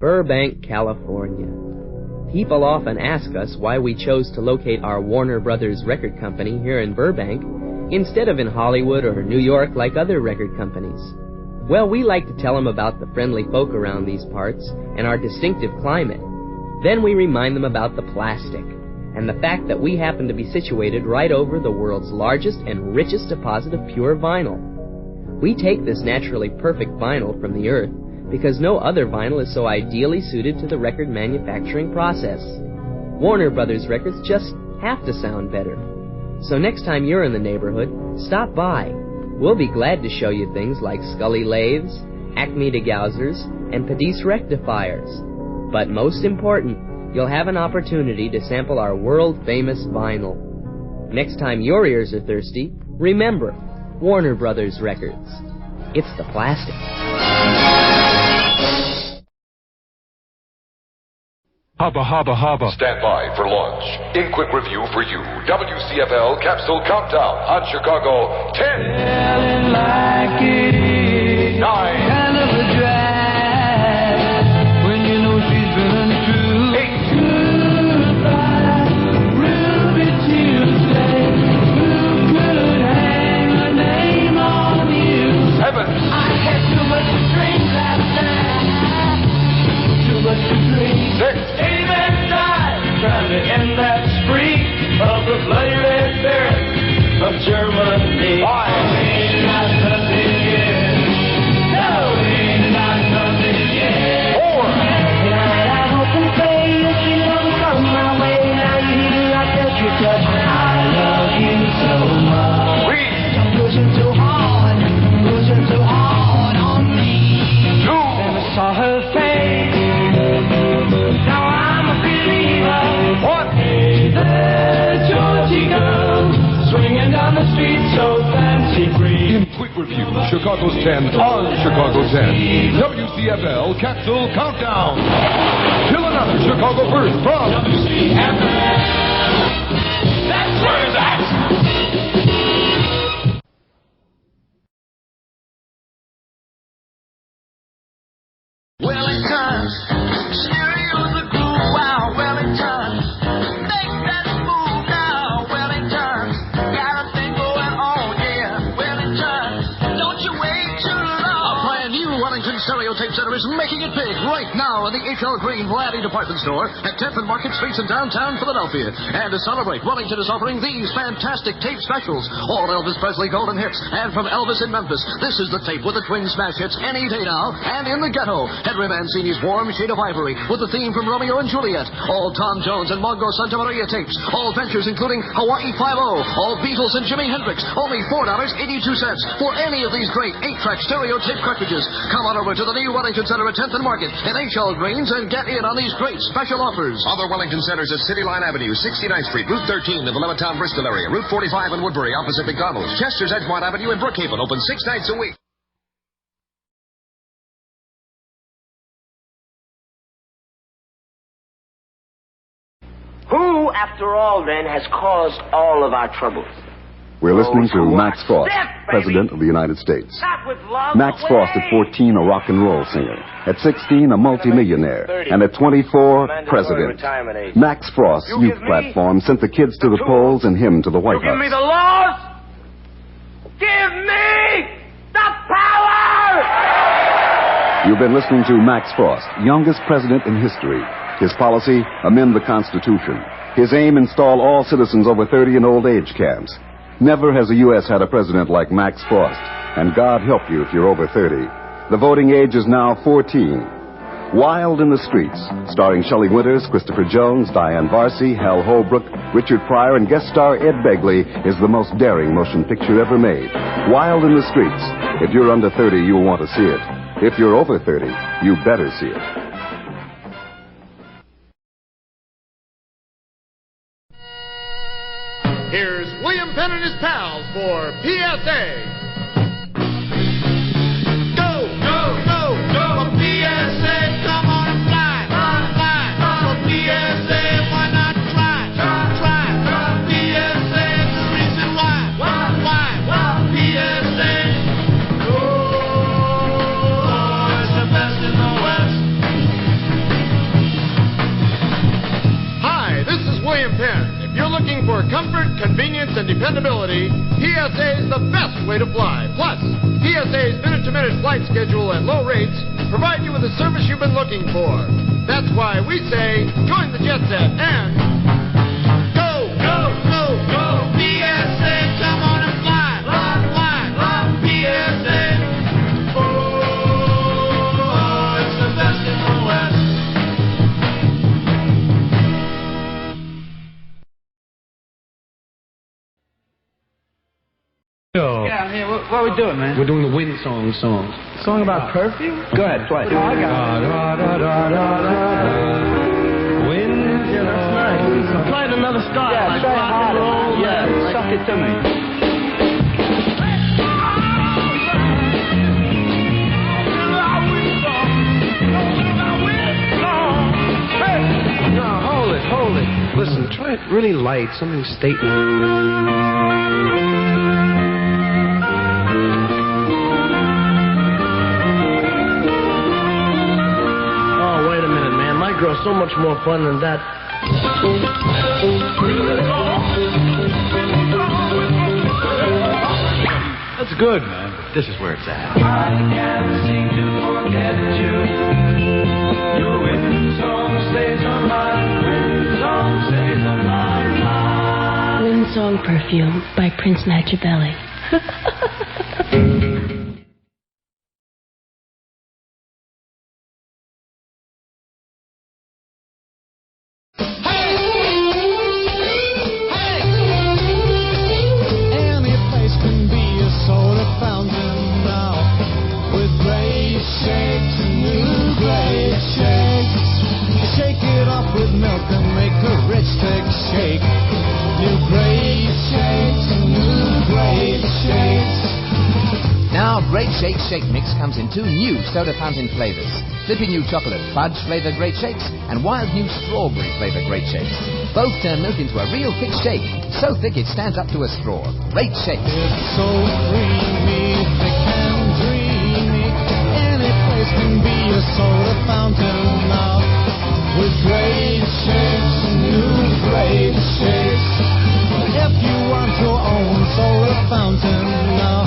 Burbank, California. People often ask us why we chose to locate our Warner Brothers record company here in Burbank instead of in Hollywood or New York like other record companies. Well, we like to tell them about the friendly folk around these parts and our distinctive climate. Then we remind them about the plastic and the fact that we happen to be situated right over the world's largest and richest deposit of pure vinyl. We take this naturally perfect vinyl from the earth because no other vinyl is so ideally suited to the record manufacturing process. Warner Brothers records just have to sound better. So next time you're in the neighborhood, stop by. We'll be glad to show you things like Scully lathes, Acme degaussers, and Pedis rectifiers. But most important, you'll have an opportunity to sample our world-famous vinyl. Next time your ears are thirsty, remember, Warner Brothers Records. It's the plastic. Hubba, hubba, hubba. Stand by for launch. In quick review for you, WCFL Capsule Countdown on Chicago 10. Feeling like it is 9. kind of a drag when you know she's been untrue. 8. Goodbye, Ruby Tuesday. Who could hang a name on you? 7. I had too much to drink last night. Too much to drink. 6. Trying to end that spree of the bloody red baron of Germany. 5. Ain't got nothing yet. No, ain't got nothing yet. 4. Tonight I hope and pray that you don't come my way. Now you hear like that you touch. I love you so much. 3. You're pushing too hard on me. 2. Then I saw her face. Now I'm a believer. 1. There, Georgie girl, swinging down the street so fancy-free. In quick review, Chicago's 10 on Chicago 10. WCFL Capsule Countdown. Till another Chicago first from WCFL. That's where it's at. Wellington, stereo's a groove, wow, Wellington. Make that move now, Wellington. Got a thing going on, yeah, Wellington. Don't you wait too long. A brand new Wellington Stereotape Center is making it big right now in the H.L. Green Variety Department Store at 10th and Market Streets in downtown Philadelphia. And to celebrate, Wellington is offering these fantastic tape specials. All Elvis Presley golden hits. And from Elvis in Memphis, this is the tape with the twin smash hits Any Day Now and In the Ghetto. Henry Mancini's Warm Shade of Ivory with the theme from Romeo and Juliet. All Tom Jones and Mongo Santa Maria tapes. All ventures including Hawaii 5-0. All Beatles and Jimi Hendrix. Only $4.82 for any of these great 8-track stereotape cartridges. Come on over to the new Wellington Center at 10th and Market in H.L. Greens and get in on these great special offers. Other Wellington centers at City Line Avenue, 69th Street, Route 13 in the Levittown, Bristol area, Route 45 in Woodbury, opposite McDonald's, Chester's Edgemont Avenue in Brookhaven, open 6 nights a week. Who, after all, then, has caused all of our troubles? We're listening to Those who Max are Frost, stiff, baby. President of the United States. Not with love. Max Frost at 14, a rock and roll singer. At 16, a multimillionaire. And at 24, president. Max Frost's You youth give me platform sent the kids to the polls and him to the White You give me House. the laws. Give me the power. You've been listening to Max Frost, youngest president in history. His policy, amend the Constitution. His aim, install all citizens over 30 in old age camps. Never has the U.S. had a president like Max Frost. And God help you if you're over 30. The voting age is now 14. Wild in the Streets, starring Shelley Winters, Christopher Jones, Diane Varsi, Hal Holbrook, Richard Pryor, and guest star Ed Begley, is the most daring motion picture ever made. Wild in the Streets. If you're under 30, you'll want to see it. If you're over 30, you better see it. Here's William Penn and his pals for PSA. Go, go, go, go. For PSA, come on and fly, fly. For PSA, why not try, try. For PSA, the reason why, PSA. Oh, it's the best in the West. comfort, convenience, and dependability, PSA is the best way to fly. Plus, PSA's minute-to-minute flight schedule and low rates provide you with the service you've been looking for. That's why we say, join the jet set and go, go, go, go. PSA, come on and fly, fly, fly, fly. PSA. Oh, it's the best in the West. Yeah, hey, what are we doing, man? We're doing the Wind Song. Song about perfume? Go ahead, play. Oh, I got it. Wind. Yeah, that's nice. I'm playing another style. Yeah, like try rock and harder. roll. Yeah, like- suck it to me. No, hold it. Listen, try it really light, something Oh, wait a minute, man. My girl's so much more fun than that. That's good, man. This is where it's at. I can't seem to forget you. Your wind song stays on my wind song stays on my mind. Wind Song Perfume by Prince Machiavelli. Any place can be a soda fountain now, with great shakes and new great shakes. Shake it up with milk and make a rich thick shake. New great shakes and new great shakes. Now, Great Shake Shake Mix comes in 2 new soda fountain flavors. Flippy new chocolate fudge flavored Great Shakes and wild new strawberry flavored Great Shakes. Both turn milk into a real thick shake, so thick it stands up to a straw. Great Shakes. It's so creamy, thick and dreamy. Any place can be a soda fountain now, with great shakes and new great shakes. If you want your own soda fountain now,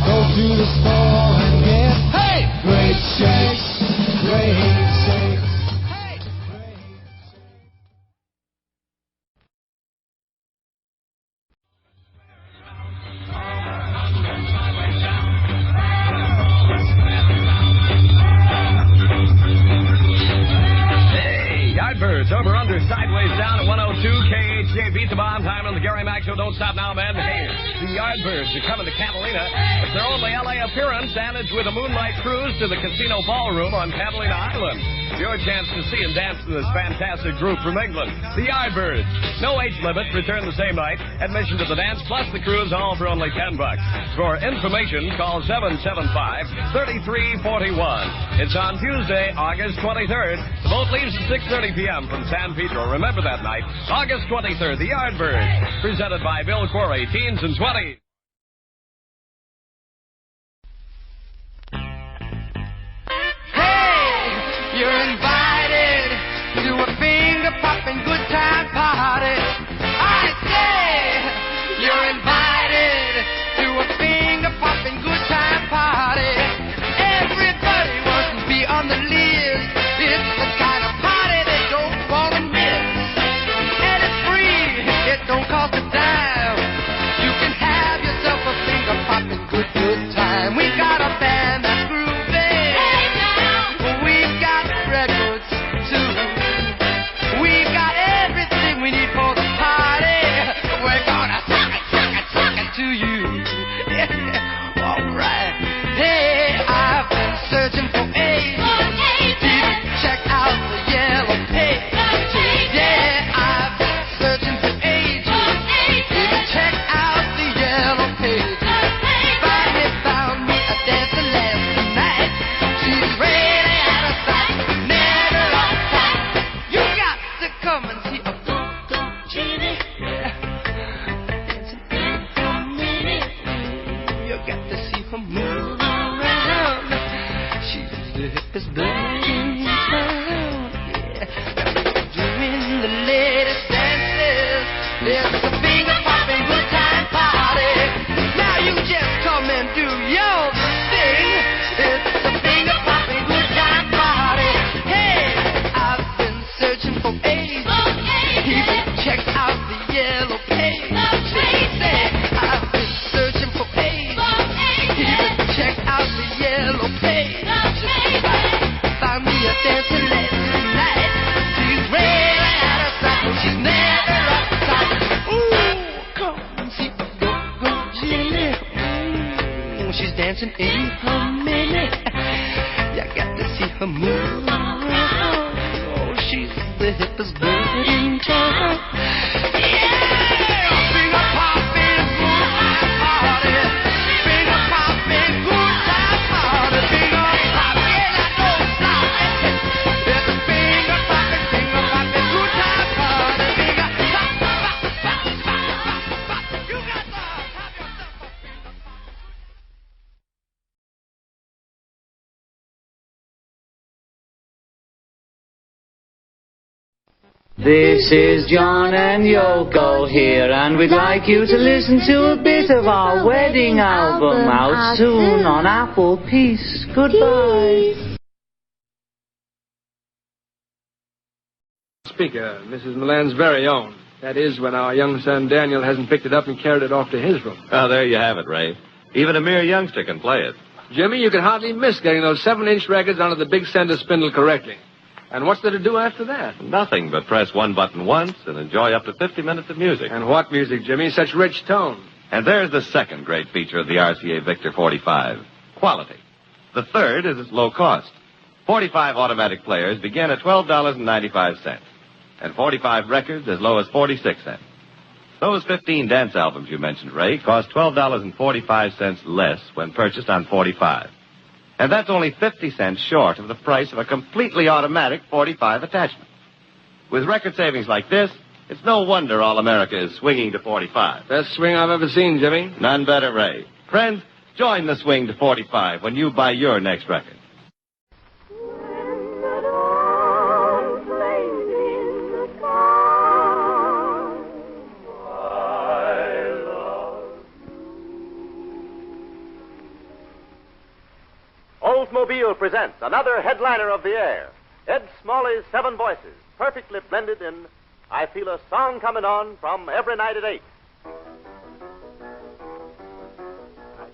go to the store and get, hey, great shakes, great shakes. Hey, Yardbirds, over under sideways down at 102 KHJ. Beat the bomb time on the Gary Mack Show. Don't stop now, man. Hey, the Yardbirds are coming to Catalina. It's their only LA appearance, and it's with a moonlight cruise to the Casino Ballroom on Catalina Island. Your chance to see and dance to this fantastic group from England, the Yardbirds. No age limit, return the same night. Admission to the dance plus the cruise, all for only $10. For information, call 775-3341. It's on Tuesday, August 23rd. The boat leaves at 6:30 p.m. from San Pedro. Remember that night, August 23rd, the Yardbirds. Presented by Bill Quarry, Teens and 20s. You're invited to a finger-popping good time party. I say, you're invited to a finger-popping good time party. Everybody wants to be on the list. It's the kind of party they don't want to miss. And it's free, it don't cost a dime. You can have yourself a finger-popping good time. We got a band that's groovy. We've got records too. We've got everything we need for the dancing late tonight. She's really out of sight, but she's never out of sight. Ooh, come and see the go-go Jenny. She's dancing in her minute. You got to see her move. Oh, she's the hippest bird in town. This is John and Yoko here, and we'd like you to listen to a bit of our wedding album out soon on Apple. Peace. Goodbye. Speaker, Mrs. Milan's very own. That is, when our young son Daniel hasn't picked it up and carried it off to his room. Oh, there you have it, Ray. Even a mere youngster can play it. Jimmy, you can hardly miss getting those 7-inch records onto the big center spindle correctly. And what's there to do after that? Nothing but press one button once and enjoy up to 50 minutes of music. And what music, Jimmy? Such rich tone. And there's the second great feature of the RCA Victor 45, quality. The third is its low cost. 45 automatic players begin at $12.95, and 45 records as low as 46 cents. Those 15 dance albums you mentioned, Ray, cost $12.45 less when purchased on 45. And that's only 50 cents short of the price of a completely automatic 45 attachment. With record savings like this, it's no wonder all America is swinging to 45. Best swing I've ever seen, Jimmy. None better, Ray. Friends, join the swing to 45 when you buy your next record. Oldsmobile presents another headliner of the air. Ed Smalley's 7 voices, perfectly blended in I Feel a Song Coming On from Every Night at 8. I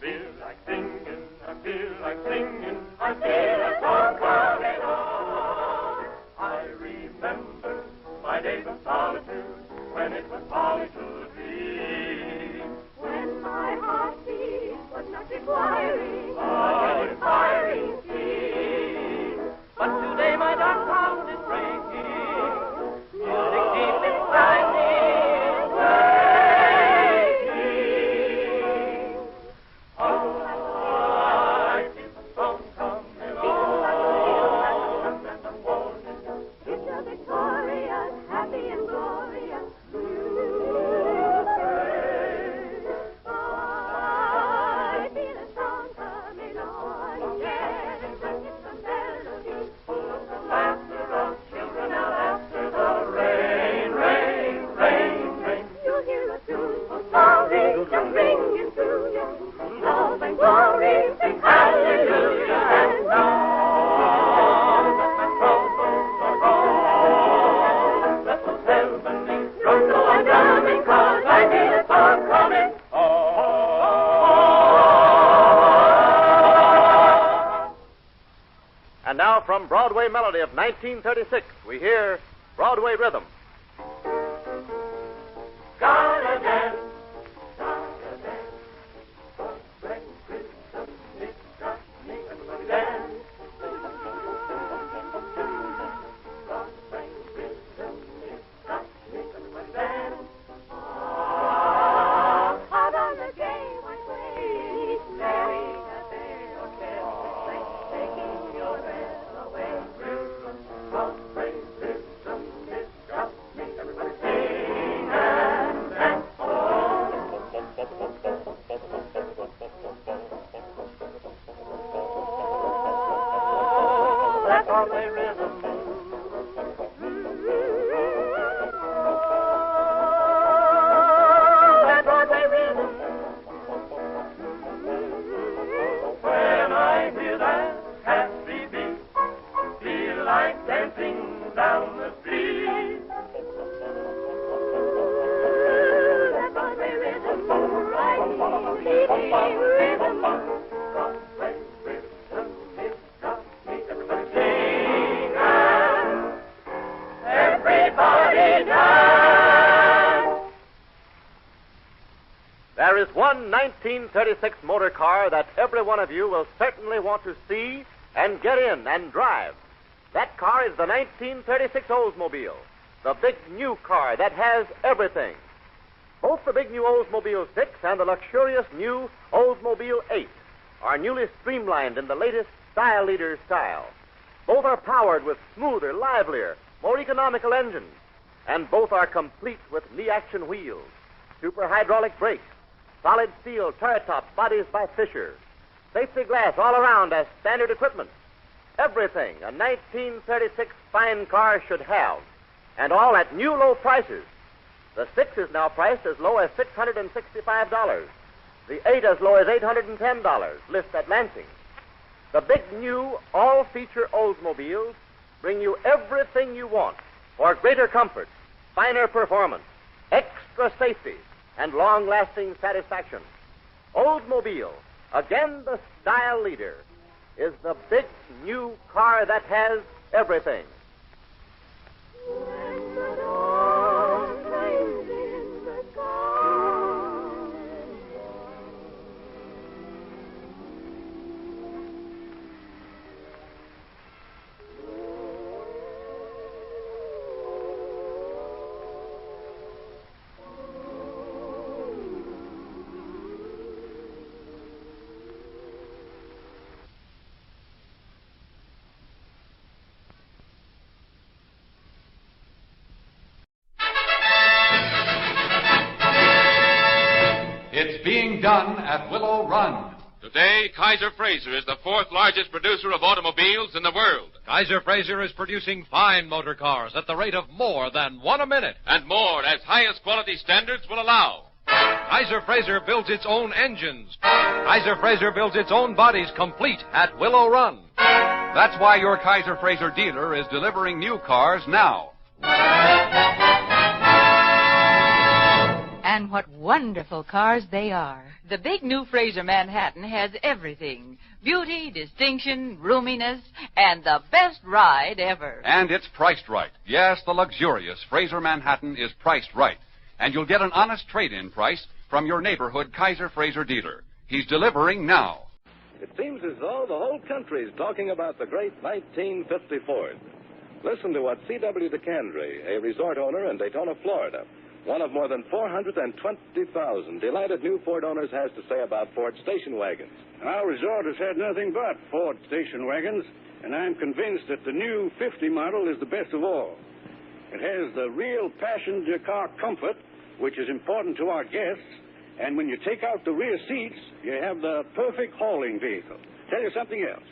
feel like singing, I feel like singing, I feel a song coming on. I remember my days of solitude, when it was folly to dream. When my heart beat was not requiring an inspiring theme. But today my dark heart is breaking, music deep inside me is waking. Oh, I feel the song coming on, and the morning It's a victorious, happy and glorious I feel a song coming on, yeah, and it's a melody full of the laughter of children out after the rain, rain, rain, rain. You'll hear a tuneful salvation ringing through you. Love and glory, sing hallelujah and Now that my troubles are gone, let those heavenly drums go on drumming, 'cause I feel a song coming And now from Broadway Melody of 1936, we hear Broadway Rhythm. Gotta dance. Out on the gay white way, Mary has been taking your breath away. Everybody sing and dance. That's Broadway rhythm. That's Broadway rhythm. When I hear that happy beat, feel like dancing down the street. That's Broadway rhythm. Right, rhythm. Broadway rhythm, it's got me. Everybody sing There is one 1936 motor car that every one of you will certainly want to see and get in and drive. That car is the 1936 Oldsmobile, the big new car that has everything. Both the big new Oldsmobile 6 and the luxurious new Oldsmobile 8 are newly streamlined in the latest Style Leader style. Both are powered with smoother, livelier, more economical engines, and both are complete with knee-action wheels, super hydraulic brakes, solid steel turret-top bodies by Fisher, safety glass all around as standard equipment. Everything a 1936 fine car should have, and all at new low prices. The 6 is now priced as low as $665. The 8 as low as $810, list at Lansing. The big new all-feature Oldsmobiles bring you everything you want for greater comfort, finer performance, extra safety, and long-lasting satisfaction. Oldsmobile, again the style leader, is the big new car that has everything. It's being done at Willow Run. Today, Kaiser Frazer is the fourth largest producer of automobiles in the world. Kaiser Frazer is producing fine motor cars at the rate of more than one a minute. And more as highest quality standards will allow. Kaiser Frazer builds its own engines. Kaiser Frazer builds its own bodies complete at Willow Run. That's why your Kaiser Frazer dealer is delivering new cars now. And what wonderful cars they are. The big new Frazer Manhattan has everything. Beauty, distinction, roominess, and the best ride ever. And it's priced right. Yes, the luxurious Frazer Manhattan is priced right. And you'll get an honest trade-in price from your neighborhood Kaiser Frazer dealer. He's delivering now. It seems as though the whole country is talking about the great 1950 Ford. Listen to what C.W. DeCandre, a resort owner in Daytona, Florida, one of more than 420,000 delighted new Ford owners, has to say about Ford station wagons. Our resort has had nothing but Ford station wagons, and I'm convinced that the new 50 model is the best of all. It has the real passenger car comfort, which is important to our guests, and when you take out the rear seats, you have the perfect hauling vehicle. Tell you something else.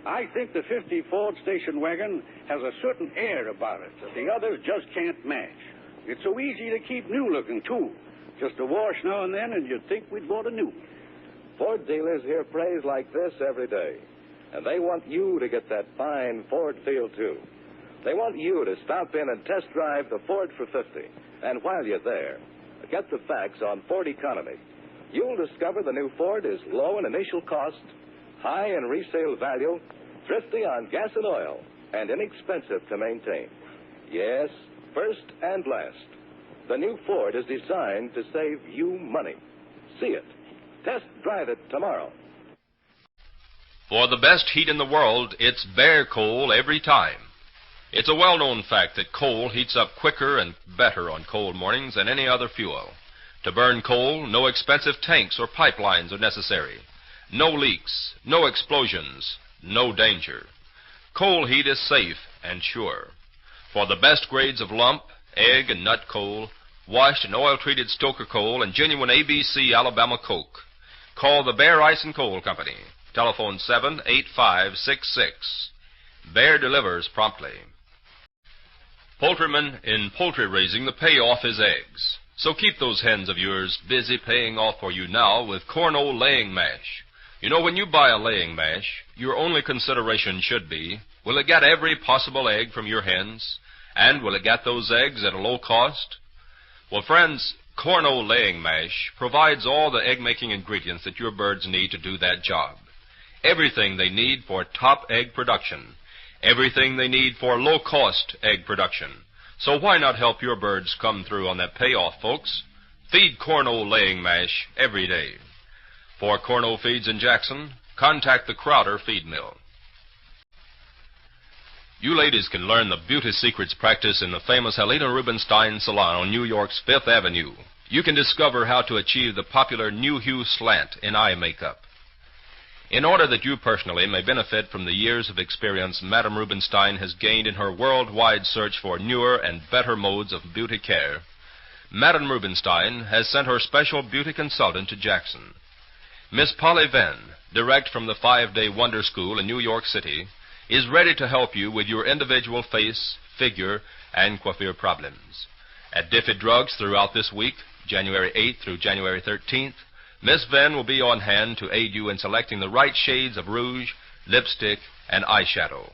I think the 50 Ford station wagon has a certain air about it that the others just can't match. It's so easy to keep new looking, too. Just a wash now and then, and you'd think we'd bought a new one. Ford dealers hear praise like this every day, and they want you to get that fine Ford feel, too. They want you to stop in and test drive the Ford for 50. And while you're there, get the facts on Ford economy. You'll discover the new Ford is low in initial cost, high in resale value, thrifty on gas and oil, and inexpensive to maintain. Yes, first and last, the new Ford is designed to save you money. See it. Test drive it tomorrow. For the best heat in the world, it's bare coal every time. It's a well-known fact that coal heats up quicker and better on cold mornings than any other fuel. To burn coal, no expensive tanks or pipelines are necessary. No leaks, no explosions, no danger. Coal heat is safe and sure. For the best grades of lump, egg, and nut coal, washed and oil-treated stoker coal, and genuine ABC Alabama coke, call the Bear Ice and Coal Company. Telephone 78566. Bear delivers promptly. Poultrymen, in poultry raising, the payoff is eggs. So keep those hens of yours busy paying off for you now with Corno laying mash. You know, when you buy a laying mash, your only consideration should be, will it get every possible egg from your hens? And will it get those eggs at a low cost? Well, friends, Corno laying mash provides all the egg-making ingredients that your birds need to do that job. Everything they need for top egg production. Everything they need for low-cost egg production. So why not help your birds come through on that payoff, folks? Feed Corno laying mash every day. For Corno feeds in Jackson, contact the Crowder Feed Mill. You ladies can learn the beauty secrets practice in the famous Helena Rubinstein Salon on New York's Fifth Avenue. You can discover how to achieve the popular New Hue slant in eye makeup. In order that you personally may benefit from the years of experience Madame Rubinstein has gained in her worldwide search for newer and better modes of beauty care, Madame Rubinstein has sent her special beauty consultant to Jackson. Miss Polly Venn, direct from the 5-day Wonder School in New York City, is ready to help you with your individual face, figure, and coiffure problems. At Diffie Drugs throughout this week, January 8th through January 13th, Miss Venn will be on hand to aid you in selecting the right shades of rouge, lipstick, and eyeshadow.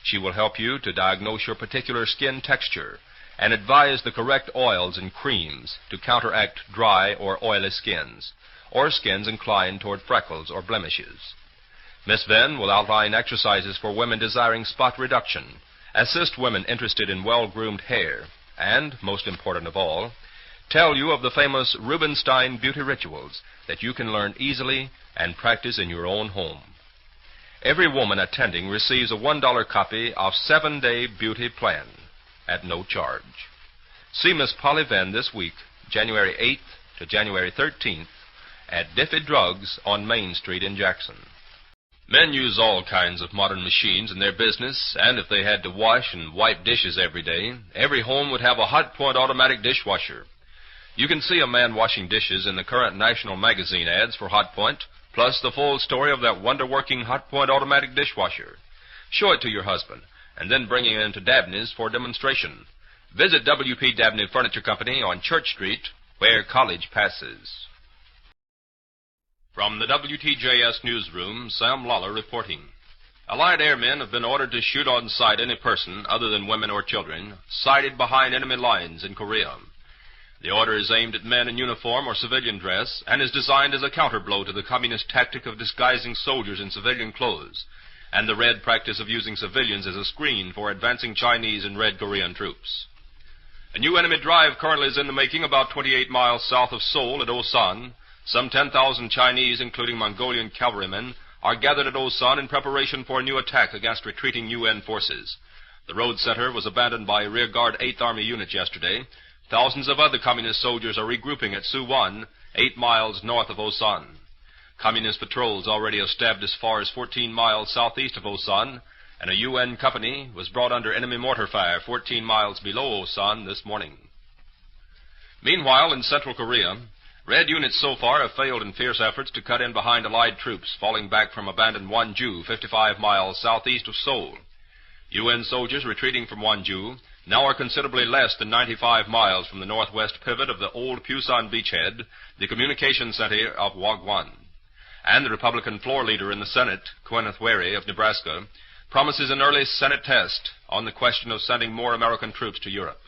She will help you to diagnose your particular skin texture and advise the correct oils and creams to counteract dry or oily skins, or skins inclined toward freckles or blemishes. Miss Venn will outline exercises for women desiring spot reduction, assist women interested in well-groomed hair, and, most important of all, tell you of the famous Rubinstein beauty rituals that you can learn easily and practice in your own home. Every woman attending receives a $1 copy of 7-Day Beauty Plan at no charge. See Miss Polly Venn this week, January 8th to January 13th, at Diffie Drugs on Main Street in Jackson. Men use all kinds of modern machines in their business, and if they had to wash and wipe dishes every day, every home would have a Hot Point automatic dishwasher. You can see a man washing dishes in the current national magazine ads for Hot Point, plus the full story of that wonder-working Hot Point automatic dishwasher. Show it to your husband, and then bring it into Dabney's for demonstration. Visit W.P. Dabney Furniture Company on Church Street, where College passes. From the WTJS newsroom, Sam Lawler reporting. Allied airmen have been ordered to shoot on sight any person, other than women or children, sighted behind enemy lines in Korea. The order is aimed at men in uniform or civilian dress and is designed as a counterblow to the communist tactic of disguising soldiers in civilian clothes and the Red practice of using civilians as a screen for advancing Chinese and Red Korean troops. A new enemy drive currently is in the making about 28 miles south of Seoul at Osan. Some 10,000 Chinese, including Mongolian cavalrymen, are gathered at Osan in preparation for a new attack against retreating UN forces. The road center was abandoned by a rearguard 8th Army unit yesterday. Thousands of other communist soldiers are regrouping at Suwon, 8 miles north of Osan. Communist patrols already have stabbed as far as 14 miles southeast of Osan, and a UN company was brought under enemy mortar fire 14 miles below Osan this morning. Meanwhile, in Central Korea, Red units so far have failed in fierce efforts to cut in behind Allied troops falling back from abandoned Wonju, 55 miles southeast of Seoul. UN soldiers retreating from Wonju now are considerably less than 95 miles from the northwest pivot of the old Pusan beachhead, the communication center of Wagwan. And the Republican floor leader in the Senate, Kenneth Wary of Nebraska, promises an early Senate test on the question of sending more American troops to Europe.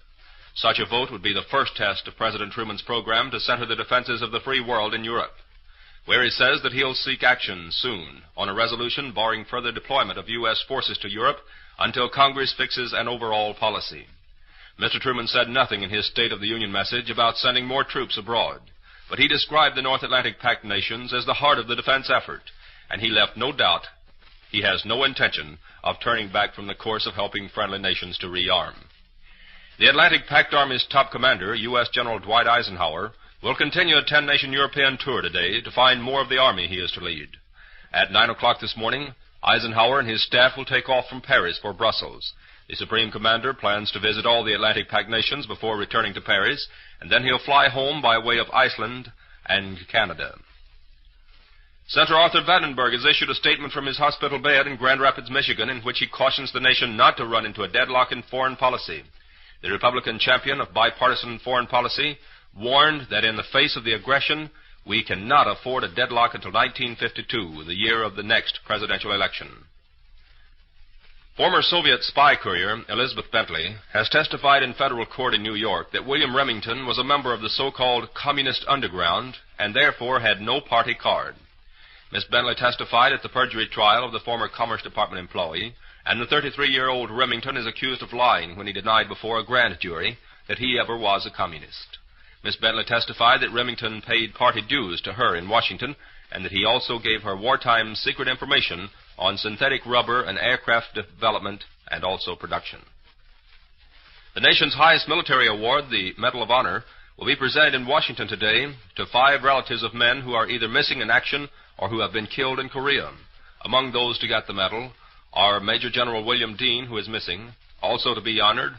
Such a vote would be the first test of President Truman's program to center the defenses of the free world in Europe. Wary says that he'll seek action soon on a resolution barring further deployment of U.S. forces to Europe until Congress fixes an overall policy. Mr. Truman said nothing in his State of the Union message about sending more troops abroad, but he described the North Atlantic Pact nations as the heart of the defense effort, and he left no doubt he has no intention of turning back from the course of helping friendly nations to rearm. The Atlantic Pact Army's top commander, U.S. General Dwight Eisenhower, will continue a 10-nation European tour today to find more of the army he is to lead. At 9 o'clock this morning, Eisenhower and his staff will take off from Paris for Brussels. The Supreme Commander plans to visit all the Atlantic Pact nations before returning to Paris, and then he'll fly home by way of Iceland and Canada. Senator Arthur Vandenberg has issued a statement from his hospital bed in Grand Rapids, Michigan, in which he cautions the nation not to run into a deadlock in foreign policy. The Republican champion of bipartisan foreign policy warned that in the face of the aggression, we cannot afford a deadlock until 1952, the year of the next presidential election. Former Soviet spy courier Elizabeth Bentley has testified in federal court in New York that William Remington was a member of the so-called Communist Underground and therefore had no party card. Miss Bentley testified at the perjury trial of the former Commerce Department employee, and the 33-year-old Remington is accused of lying when he denied before a grand jury that he ever was a communist. Miss Bentley testified that Remington paid party dues to her in Washington and that he also gave her wartime secret information on synthetic rubber and aircraft development and also production. The nation's highest military award, the Medal of Honor, will be presented in Washington today to 5 relatives of men who are either missing in action or who have been killed in Korea. Among those to get the medal are Major General William Dean, who is missing. Also to be honored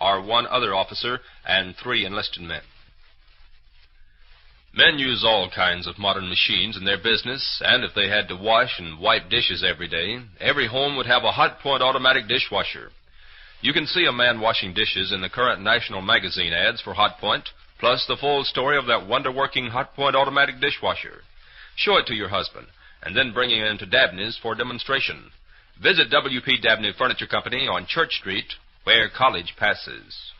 are 1 other officer and 3 enlisted men. Men use all kinds of modern machines in their business, and if they had to wash and wipe dishes every day, every home would have a Hot Point automatic dishwasher. You can see a man washing dishes in the current national magazine ads for Hot Point, plus the full story of that wonder-working Hot Point automatic dishwasher. Show it to your husband, and then bring it into Dabney's for demonstration. Visit W.P. Dabney Furniture Company on Church Street, where College passes.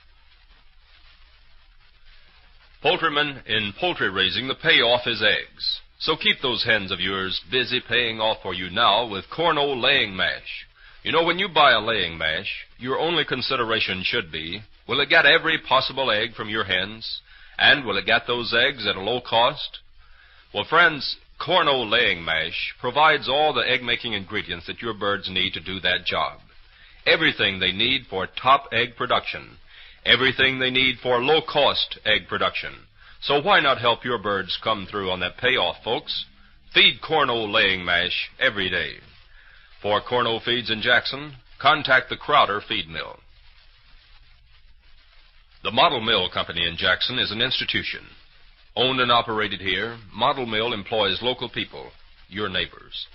Poultrymen, in poultry raising, the payoff is eggs. So keep those hens of yours busy paying off for you now with Corno laying mash. You know, when you buy a laying mash, your only consideration should be, will it get every possible egg from your hens? And will it get those eggs at a low cost? Well, friends, Corno laying mash provides all the egg-making ingredients that your birds need to do that job. Everything they need for top egg production. Everything they need for low-cost egg production. So why not help your birds come through on that payoff, folks? Feed Corno laying mash every day. For Corno Feeds in Jackson, contact the Crowder Feed Mill. The Model Mill Company in Jackson is an institution. Owned and operated here, Model Mill employs local people, your neighbors.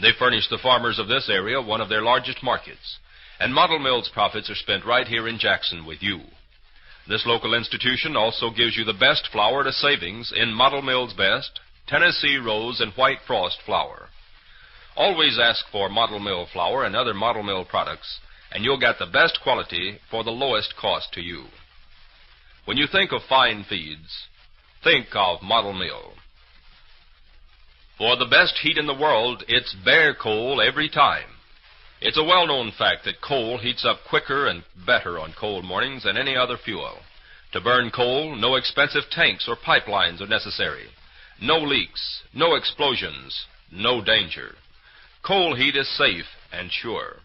They furnish the farmers of this area one of their largest markets. And Model Mill's profits are spent right here in Jackson with you. This local institution also gives you the best flour to savings in Model Mill's best, Tennessee Rose and White Frost flour. Always ask for Model Mill flour and other Model Mill products, and you'll get the best quality for the lowest cost to you. When you think of fine feeds, think of Model Mill. For the best heat in the world, it's bare coal every time. It's a well-known fact that coal heats up quicker and better on cold mornings than any other fuel. To burn coal, no expensive tanks or pipelines are necessary. No leaks, no explosions, no danger. Coal heat is safe and sure.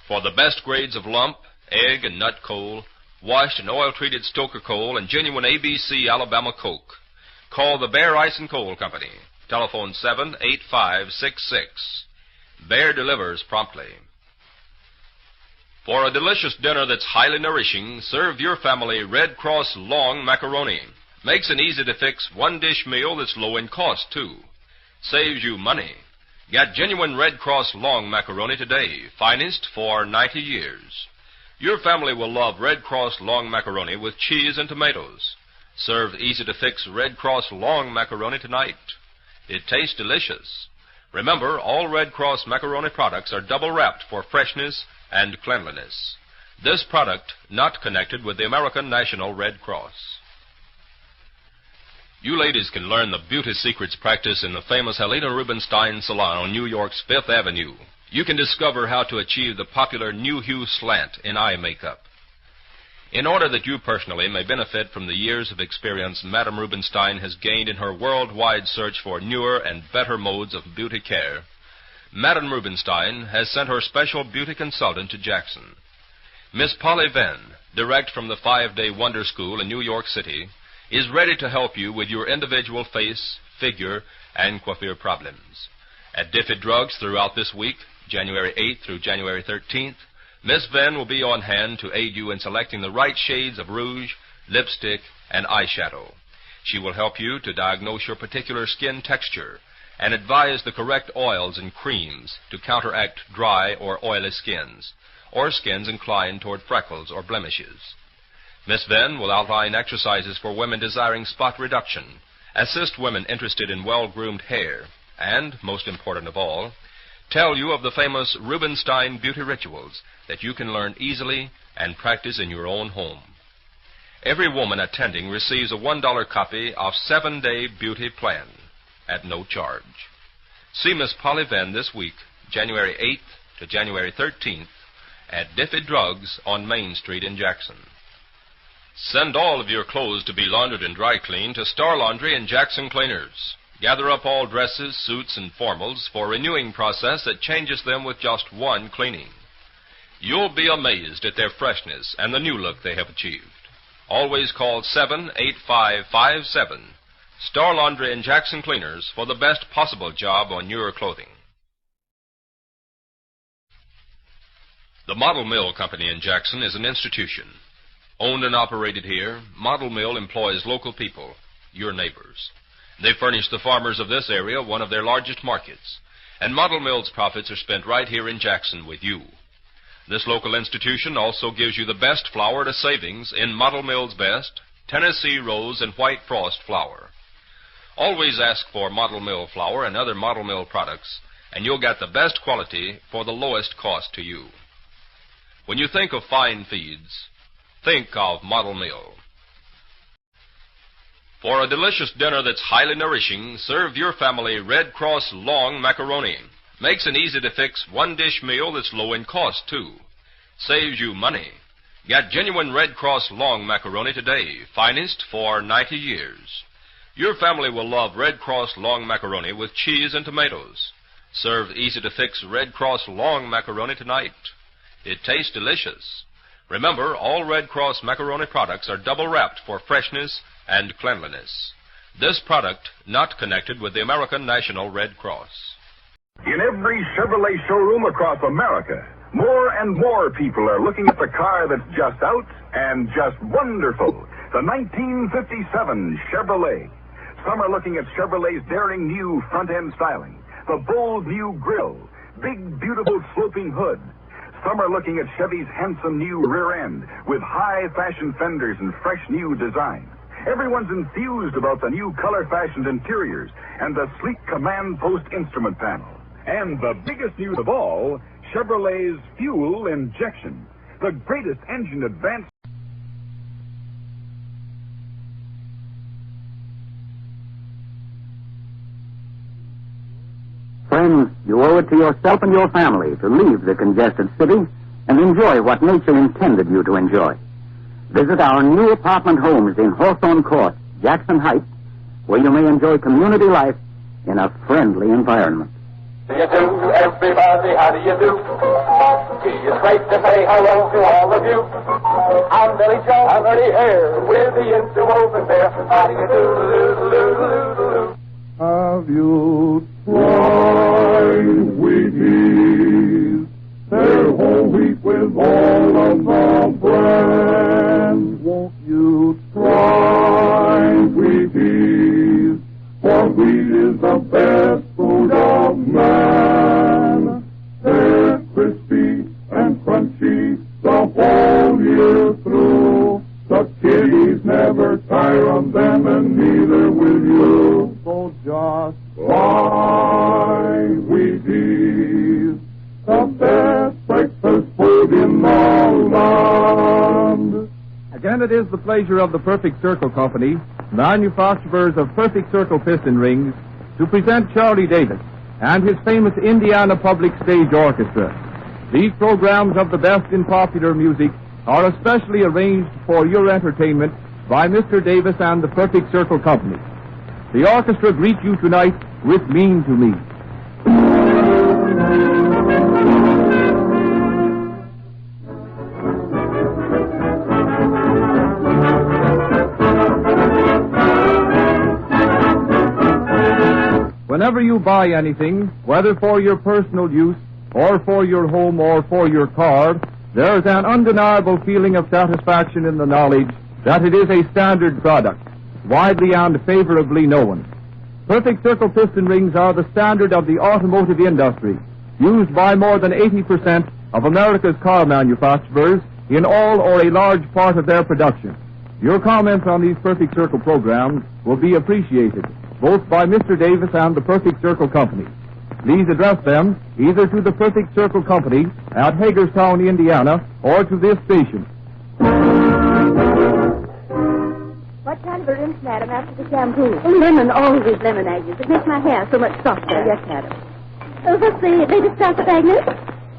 For the best grades of lump, egg, and nut coal, washed and oil-treated stoker coal, and genuine ABC Alabama coke, call the Bear Ice and Coal Company. Telephone 78566. Bear delivers promptly. For a delicious dinner that's highly nourishing, serve your family Red Cross Long Macaroni. Makes an easy-to-fix one-dish meal that's low in cost, too. Saves you money. Get genuine Red Cross Long Macaroni today, finest for 90 years. Your family will love Red Cross Long Macaroni with cheese and tomatoes. Serve easy-to-fix Red Cross Long Macaroni tonight. It tastes delicious. Remember, all Red Cross macaroni products are double-wrapped for freshness and cleanliness. This product not connected with the American National Red Cross. You ladies can learn the beauty secrets practice in the famous Helena Rubinstein Salon on New York's Fifth Avenue. You can discover how to achieve the popular New Hue Slant in eye makeup. In order that you personally may benefit from the years of experience Madame Rubinstein has gained in her worldwide search for newer and better modes of beauty care, Madame Rubinstein has sent her special beauty consultant to Jackson. Miss Polly Venn, direct from the 5-day Wonder School in New York City, is ready to help you with your individual face, figure, and coiffure problems. At Diffid Drugs throughout this week, January 8th through January 13th, Miss Venn will be on hand to aid you in selecting the right shades of rouge, lipstick, and eyeshadow. She will help you to diagnose your particular skin texture and advise the correct oils and creams to counteract dry or oily skins, or skins inclined toward freckles or blemishes. Miss Venn will outline exercises for women desiring spot reduction, assist women interested in well-groomed hair, and, most important of all, tell you of the famous Rubinstein beauty rituals that you can learn easily and practice in your own home. Every woman attending receives a $1 copy of 7-Day Beauty Plan at no charge. See Miss Polly Venn this week, January 8th to January 13th, at Diffid Drugs on Main Street in Jackson. Send all of your clothes to be laundered and dry cleaned to Star Laundry and Jackson Cleaners. Gather up all dresses, suits, and formals for a renewing process that changes them with just one cleaning. You'll be amazed at their freshness and the new look they have achieved. Always call 78557. Star Laundry and Jackson Cleaners for the best possible job on your clothing. The Model Mill Company in Jackson is an institution. Owned and operated here, Model Mill employs local people, your neighbors. They furnish the farmers of this area one of their largest markets, and Model Mill's profits are spent right here in Jackson with you. This local institution also gives you the best flour to savings in Model Mill's best, Tennessee Rose and White Frost flour. Always ask for Model Mill flour and other Model Mill products, and you'll get the best quality for the lowest cost to you. When you think of fine feeds, think of Model Mill. For a delicious dinner that's highly nourishing, serve your family Red Cross Long Macaroni. Makes an easy-to-fix one-dish meal that's low in cost, too. Saves you money. Get genuine Red Cross Long Macaroni today, finest for 90 years. Your family will love Red Cross Long Macaroni with cheese and tomatoes. Serve easy-to-fix Red Cross Long Macaroni tonight. It tastes delicious. Remember, all Red Cross macaroni products are double-wrapped for freshness and cleanliness. This product not connected with the American National Red Cross. In every Chevrolet showroom across America, more and more people are looking at the car that's just out and just wonderful, the 1957 Chevrolet. Some are looking at Chevrolet's daring new front-end styling, the bold new grille, big, beautiful sloping hood. Some are looking at Chevy's handsome new rear end with high-fashion fenders and fresh new design. Everyone's enthused about the new color-fashioned interiors and the sleek command post instrument panel. And the biggest news of all, Chevrolet's fuel injection, the greatest engine advance. Friends, you owe it to yourself and your family to leave the congested city and enjoy what nature intended you to enjoy. Visit our new apartment homes in Hawthorne Court, Jackson Heights, where you may enjoy community life in a friendly environment. How do you do, everybody? How do you do? It's great to say hello to all of you. I'm Billy Joe. I'm Eddie Hare. We're the interwoven pair. How do you do? Have you tried Wheaties? They're whole wheat with all of the brands. Won't you try Wheaties? For wheat is the best food of man. They're crispy and crunchy the whole year through. The kiddies never tire of them, and neither will you. So just buy Wheaties, the best breakfast food in the land. Again, it is the pleasure of the Perfect Circle Company, manufacturers of Perfect Circle piston rings, to present Charlie Davis and his famous Indiana Public Stage Orchestra. These programs of the best in popular music are especially arranged for your entertainment by Mr. Davis and the Perfect Circle Company. The orchestra greets you tonight with Mean to Me. Whenever you buy anything, whether for your personal use or for your home or for your car, there is an undeniable feeling of satisfaction in the knowledge that it is a standard product, widely and favorably known. Perfect Circle piston rings are the standard of the automotive industry, used by more than 80% of America's car manufacturers in all or a large part of their production. Your comments on these Perfect Circle programs will be appreciated, both by Mr. Davis and the Perfect Circle Company. Please address them either to the Perfect Circle Company at Hagerstown, Indiana, or to this station. What kind of a rinse, madam, after the shampoo? Lemon, always lemonades. It makes my hair so much softer. Yes, madam. What's the latest stock of Agnes?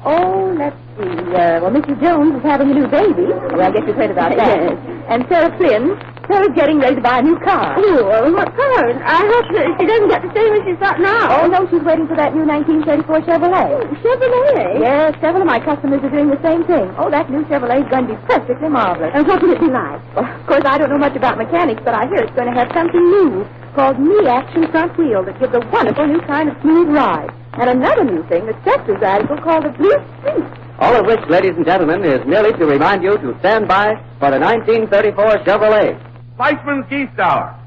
Oh, let's see. Well, Mrs. Jones is having a new baby. Well, I guess you've heard about that. Yes. And Sarah Flynn, Sarah's getting ready to buy a new car. Oh, well, what car? I hope that she doesn't get the same as she's got now. Oh, no, she's waiting for that new 1934 Chevrolet. Chevrolet? Yes, several of my customers are doing the same thing. Oh, that new Chevrolet is going to be perfectly marvelous. And what will it be like? Well, of course, I don't know much about mechanics, but I hear it's going to have something new called knee-action front wheel that gives a wonderful new kind of smooth ride. And another new thing that sets this article called the Blue Streak. All of which, ladies and gentlemen, is merely to remind you to stand by for the 1934 Chevrolet. Fleischmann's Geese Hour,